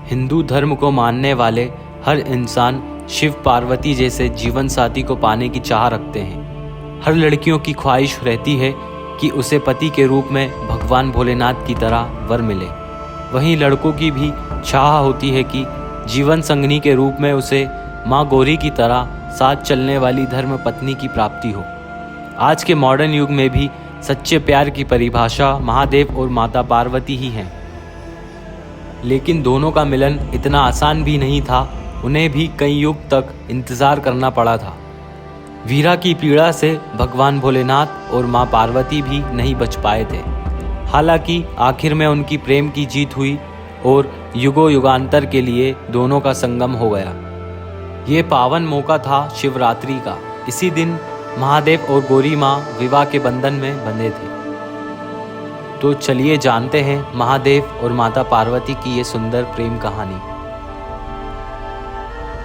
हिंदू धर्म को मानने वाले हर इंसान शिव पार्वती जैसे जीवन साथी को पाने की चाह रखते हैं। हर लड़कियों की ख्वाहिश रहती है कि उसे पति के रूप में भगवान भोलेनाथ की तरह वर मिले। वहीं लड़कों की भी चाह होती है कि जीवन संगनी के रूप में उसे माँ गौरी की तरह साथ चलने वाली धर्म पत्नी की प्राप्ति हो। आज के मॉडर्न युग में भी सच्चे प्यार की परिभाषा महादेव और माता पार्वती ही है। लेकिन दोनों का मिलन इतना आसान भी नहीं था, उन्हें भी कई युग तक इंतजार करना पड़ा था। वीरा की पीड़ा से भगवान भोलेनाथ और माँ पार्वती भी नहीं बच पाए थे। हालांकि आखिर में उनकी प्रेम की जीत हुई और युगों युगांतर के लिए दोनों का संगम हो गया। ये पावन मौका था शिवरात्रि का। इसी दिन महादेव और गौरी माँ विवाह के बंधन में बंधे थे। तो चलिए जानते हैं महादेव और माता पार्वती की ये सुंदर प्रेम कहानी।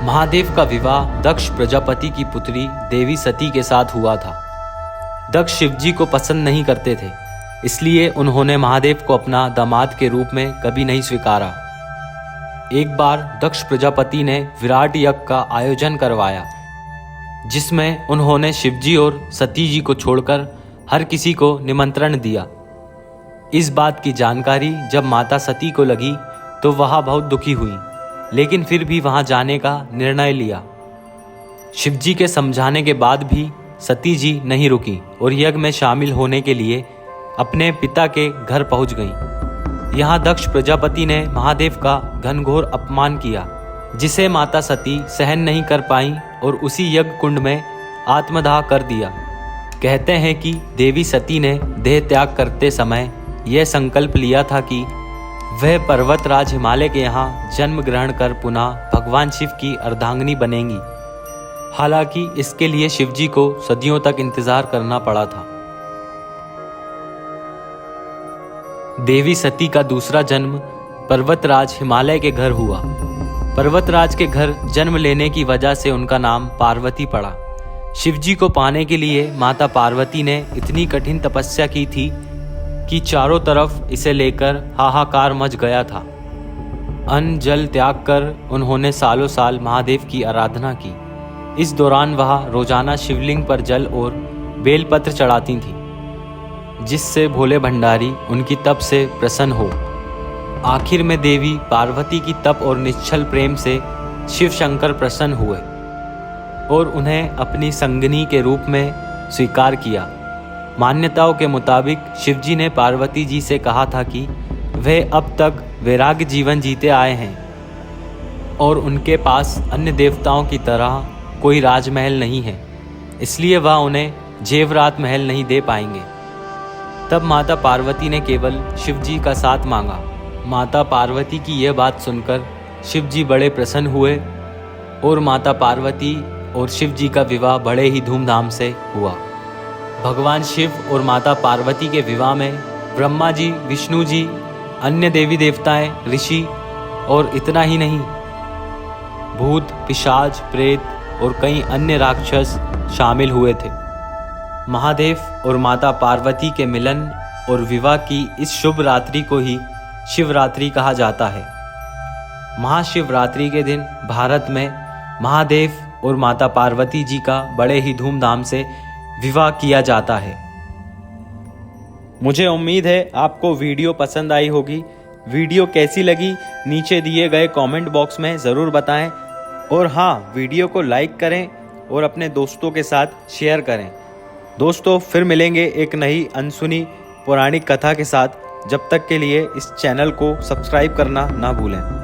महादेव का विवाह दक्ष प्रजापति की पुत्री देवी सती के साथ हुआ था। दक्ष शिवजी को पसंद नहीं करते थे, इसलिए उन्होंने महादेव को अपना दामाद के रूप में कभी नहीं स्वीकारा। एक बार दक्ष प्रजापति ने विराट यज्ञ का आयोजन करवाया, जिसमें उन्होंने शिवजी और सती जी को छोड़कर हर किसी को निमंत्रण दिया। इस बात की जानकारी जब माता सती को लगी तो वह बहुत दुखी हुई, लेकिन फिर भी वहां जाने का निर्णय लिया। शिवजी के समझाने के बाद भी सती जी नहीं रुकी और यज्ञ में शामिल होने के लिए अपने पिता के घर पहुंच गईं। यहाँ दक्ष प्रजापति ने महादेव का घनघोर अपमान किया, जिसे माता सती सहन नहीं कर पाई और उसी यज्ञ कुंड में आत्मदाह कर दिया। कहते हैं कि देवी सती ने देह त्याग करते समय यह संकल्प लिया था कि वह पर्वतराज हिमालय के यहाँ जन्म ग्रहण कर पुनः भगवान शिव की अर्धांगिनी बनेंगी। हालांकि इसके लिए शिवजी को सदियों तक इंतजार करना पड़ा था। देवी सती का दूसरा जन्म पर्वतराज हिमालय के घर हुआ। पर्वतराज के घर जन्म लेने की वजह से उनका नाम पार्वती पड़ा। शिवजी को पाने के लिए माता पार्वती ने इतनी कठिन तपस्या की थी कि चारों तरफ इसे लेकर हाहाकार मच गया था। अन्न जल त्याग कर उन्होंने सालों साल महादेव की आराधना की। इस दौरान वह रोजाना शिवलिंग पर जल और बेलपत्र चढ़ाती थी, जिससे भोले भंडारी उनकी तप से प्रसन्न हो। आखिर में देवी पार्वती की तप और निश्चल प्रेम से शिव शंकर प्रसन्न हुए और उन्हें अपनी संगनी के रूप में स्वीकार किया। मान्यताओं के मुताबिक शिवजी ने पार्वती जी से कहा था कि वह अब तक वैराग्य जीवन जीते आए हैं और उनके पास अन्य देवताओं की तरह कोई राजमहल नहीं है, इसलिए वह उन्हें जेवरात महल नहीं दे पाएंगे। तब माता पार्वती ने केवल शिवजी का साथ मांगा। माता पार्वती की यह बात सुनकर शिवजी बड़े प्रसन्न हुए और माता पार्वती और शिवजी का विवाह बड़े ही धूमधाम से हुआ। भगवान शिव और माता पार्वती के विवाह में ब्रह्मा जी, विष्णु जी, अन्य देवी देवताएं, ऋषि और इतना ही नहीं, भूत, पिशाच, प्रेत और कई अन्य राक्षस शामिल हुए थे। महादेव और माता पार्वती के मिलन और विवाह की इस शुभ रात्रि को ही शिवरात्रि कहा जाता है। महाशिवरात्रि के दिन भारत में महादेव और माता पार्वती जी का बड़े ही धूमधाम से विवाह किया जाता है। मुझे उम्मीद है आपको वीडियो पसंद आई होगी। वीडियो कैसी लगी नीचे दिए गए कमेंट बॉक्स में ज़रूर बताएं और हाँ, वीडियो को लाइक करें और अपने दोस्तों के साथ शेयर करें। दोस्तों, फिर मिलेंगे एक नई अनसुनी पौराणिक कथा के साथ। जब तक के लिए इस चैनल को सब्सक्राइब करना ना भूलें।